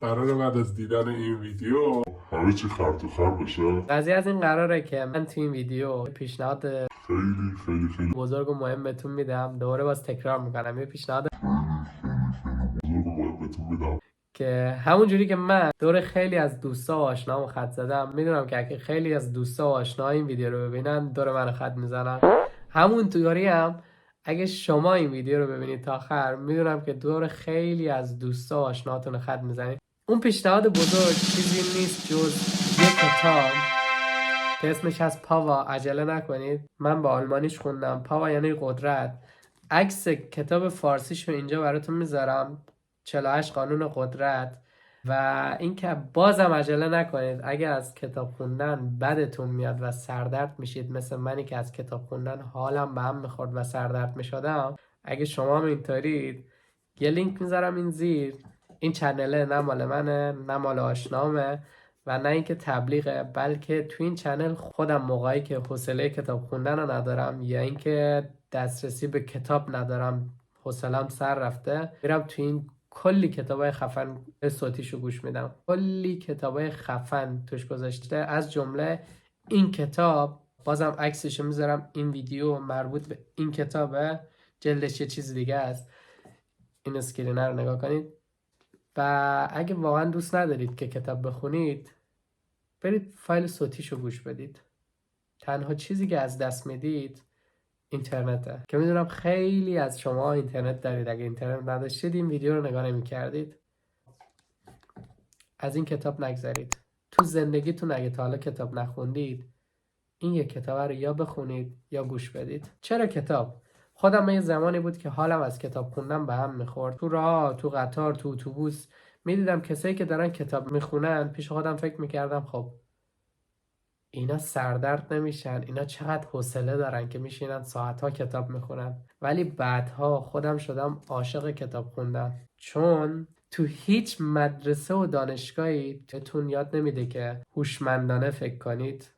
قراره بعد از دیدن این ویدیو همه چی خرد و خر بشه. قضیه از این قراره که من تو این ویدیو پیشنهاد خیلی بزرگ و مهم بهتون میدم. دوباره باز تکرار میکنم، یه پیشنهاد بزرگ و مهم بهتون میدم که همون جوری که من دور خیلی از دوستا و آشنامو خط زدم، میدونم که اگه خیلی از دوستا و آشنا این ویدیو رو ببینن دور من خط میزنن. همون طوری هم اگه شما این ویدیو رو ببینید تا آخر، میدونم که دور خیلی از دوستا و آشناتون خط میزنید. اون پیشنهاد بزرگ چیزی نیست جز یک کتاب که اسمش هست پاوا. عجله نکنید، من با آلمانیش خوندم. پاوا یعنی قدرت. عکس کتاب فارسیش رو اینجا براتون میذارم، 48 قانون قدرت. و اینکه بازم عجله نکنید، اگه از کتاب خوندن بدتون میاد و سردرد میشید، مثل منی که از کتاب خوندن حالم به هم میخورد و سردرد میشدم، اگه شما هم اینطورید، یه لینک میذارم این زیر. این چنله نه مال منه نه مال آشنامه و نه اینکه تبلیغه، بلکه تو این چنل خودم موقعی که حوصله کتاب خوندن رو ندارم یا اینکه دسترسی به کتاب ندارم، حوصله‌ام سر رفته، میرم تو این کلی کتابای خفن صوتیشو گوش میدم. کلی کتابای خفن توش گذاشته، از جمله این کتاب. بازم عکسشو میذارم. این ویدیو مربوط به این کتابه، جلدش یه چیز دیگه است. این اسکرینه رو نگاه کنید. و اگه واقعا دوست ندارید که کتاب بخونید، برید فایل صوتیشو گوش بدید. تنها چیزی که از دست میدید اینترنته، که میدونم خیلی از شما اینترنت دارید. اگه اینترنت نداشتید این ویدیو رو نگاه نمی‌کردید. از این کتاب نگذرید. تو زندگیتون اگه تا حالا کتاب نخوندید، این یک کتاب رو یا بخونید یا گوش بدید. چرا کتاب؟ خودم یه زمانی بود که حالم از کتاب خوندن به هم میخورد. تو راه، تو قطار، تو اتوبوس میدیدم کسایی که دارن کتاب میخونن، پیش خودم فکر میکردم خب اینا سردرد نمیشن؟ اینا چقدر حوصله دارن که میشینن ساعتها کتاب میخونن؟ ولی بعدها خودم شدم عاشق کتاب خوندن، چون تو هیچ مدرسه و دانشگاهی بهتون یاد نمیده که هوشمندانه فکر کنید،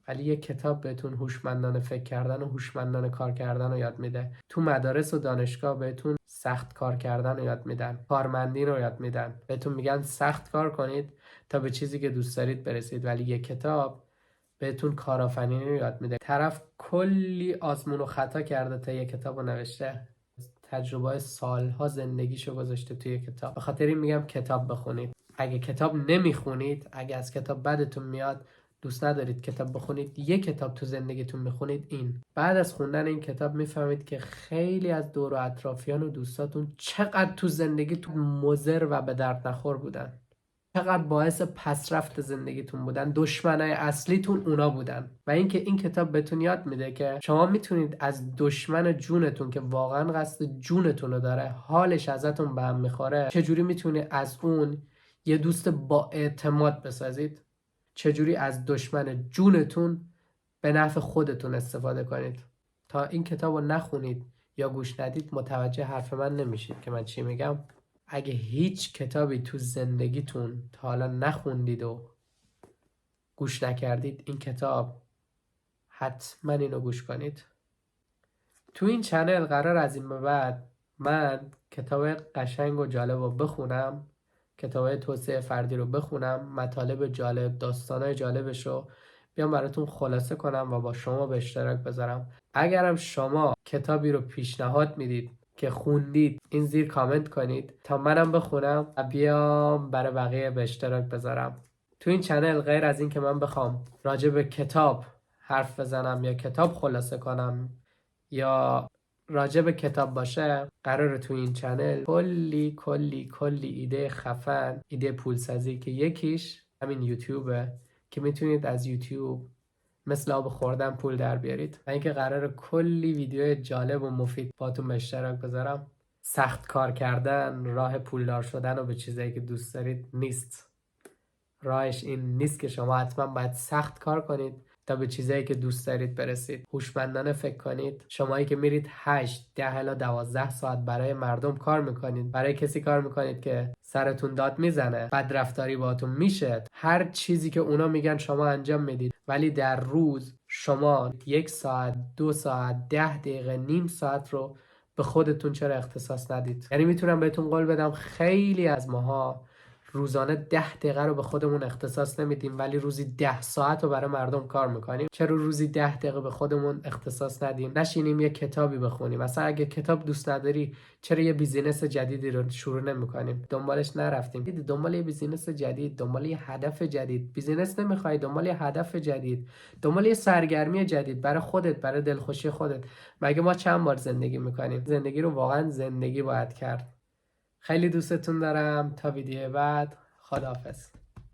ولی یه کتاب بهتون هوشمندانه فکر کردن و هوشمندانه کار کردن رو یاد میده. تو مدارس و دانشگاه بهتون سخت کار کردن رو یاد میدن، کارمندی رو یاد میدن، بهتون میگن سخت کار کنید تا به چیزی که دوست دارید برسید. ولی یه کتاب بهتون کارآفرینی رو یاد میده. طرف کلی آزمون و خطا کرده تا یه کتاب رو نوشته، تجربه سالها زندگیشو گذاشته توی کتاب. به خاطر این میگم کتاب بخونید. اگه کتاب نمیخونید، اگه از کتاب بدتون میاد، دوست ندارید کتاب بخونید، یه کتاب تو زندگیتون میخونید. این بعد از خوندن این کتاب میفهمید که خیلی از دور و اطرافیان و دوستاتون چقدر تو زندگیتون مضر و به درد نخور بودن، چقدر باعث پسرفت زندگیتون بودن. دشمنای اصلیتون اونا بودن. و اینکه این کتاب بهتون یاد میده که شما میتونید از دشمن جونتون که واقعا قصد جونتون رو داره، حالش ازتون به هم میخوره، چجوری میتونید از اون یه دوست با اعتماد بسازید، چجوری از دشمن جونتون به نفع خودتون استفاده کنید. تا این کتاب رو نخونید یا گوش ندید متوجه حرف من نمیشید که من چی میگم. اگه هیچ کتابی تو زندگیتون تا حالا نخوندید و گوش نکردید، این کتاب حتما اینو گوش کنید. تو این چنل قرار از این به بعد من کتاب قشنگ و جالب رو بخونم، کتاب توسعه فردی رو بخونم، مطالب جالب، داستانای جالبش رو بیام براتون خلاصه کنم و با شما به اشتراک بذارم. اگرم شما کتابی رو پیشنهاد میدید که خوندید، این زیر کامنت کنید تا منم بخونم و بیام برای بقیه به اشتراک بذارم. تو این چنل غیر از این که من بخوام راجع به کتاب حرف بزنم یا کتاب خلاصه کنم یا راجع به کتاب باشه، قراره تو این چنل کلی ایده خفن، ایده پولسازی که یکیش همین یوتیوبه که میتونید از یوتیوب مثل آب خوردن پول در بیارید. و اینکه قراره کلی ویدیو جالب و مفید باتون به اشتراک بذارم. سخت کار کردن راه پولدار شدن و به چیزایی که دوست دارید نیست. راهش این نیست که شما حتما باید سخت کار کنید تا به چیزایی که دوست دارید برسید. هوشمندانه فکر کنید. شمایی که میرید 8 10 الی 12 ساعت برای مردم کار میکنید، برای کسی کار میکنید که سرتون داد میزنه، بدرفتاری باهاتون میشه، هر چیزی که اونا میگن شما انجام میدید، ولی در روز شما 1 ساعت 2 ساعت 10 دقیقه نیم ساعت رو به خودتون چرا اختصاص ندید؟ یعنی میتونم بهتون قول بدم خیلی از ماها روزانه 10 دقیقه رو به خودمون اختصاص نمیدیم ولی روزی 10 ساعت رو برای مردم کار میکنیم؟ چرا روزی 10 دقیقه به خودمون اختصاص ندیم؟ نشینیم یه کتابی بخونیم؟ مثلا اگه کتاب دوست نداری چرا یه بیزینس جدیدی رو شروع نمیکنیم؟ دنبالش نرفتیم؟ دنبال یه بیزینس جدید، دنبال یه هدف جدید. بیزینس نمیخوای، دنبال یه هدف جدید، دنبال یه سرگرمی جدید برای خودت، برای دلخوشی خودت. مگه ما چند بار زندگی میکنیم؟ زندگی رو واقعا زندگی باید کرد. خیلی دوستتون دارم. تا ویدیو بعد، خداحافظ.